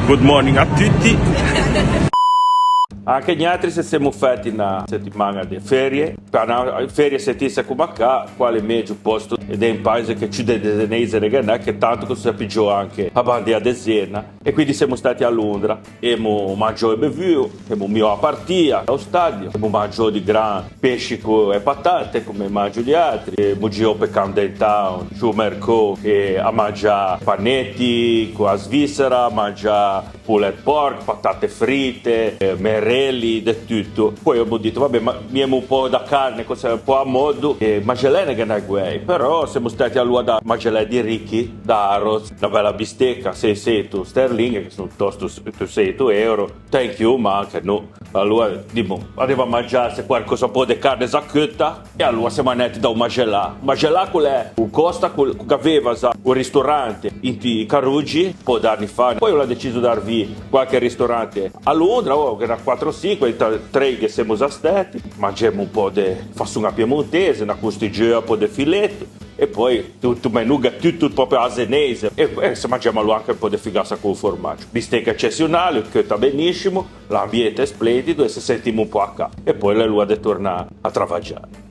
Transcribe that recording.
Good morning a tutti. Anche gli altri se siamo fatti una settimana di ferie, per una ferie sentisse come qua, quale meglio posto ed è un paese che ci deve che tanto che si appoggiò anche a bandiera di Siena e quindi siamo stati a Londra, abbiamo mangiato e bevuto, abbiamo mio a partita allo stadio, abbiamo mangiato di gran pesci e patate come mangiano gli altri, abbiamo girato per Camden Town, giù mercato e a mangiare panetti con la Svizzera, a mangiare pulled pork, patate fritte, merendine di tutto. Poi abbiamo detto vabbè, ma abbiamo un po' da carne, cosa un po' a modo e magelene che non è guai, però siamo stati allora da magelene di ricchi da arroz, una bella bistecca 600 sterling che sono tosto 600 euro, thank you, ma anche no. Allora andiamo a mangiare qualcosa un po' di carne zacchetta e allora siamo andati da un magelà qual è un costa che aveva un ristorante in Carugi un po' d'anni fa, poi ho deciso di darvi qualche ristorante a Londra, che era 4-5, 3 che siamo già stati, mangiamo un po' di fassuna piemontese, una costiglia, un po' di filetto e poi tutto menù tutto proprio asenese e se mangiamo anche un po' di figassa con il formaggio, bistecca eccezionale, cotta benissimo, l'ambiente è splendido e se sentiamo un po' a casa e poi la lua di tornare a travagliare.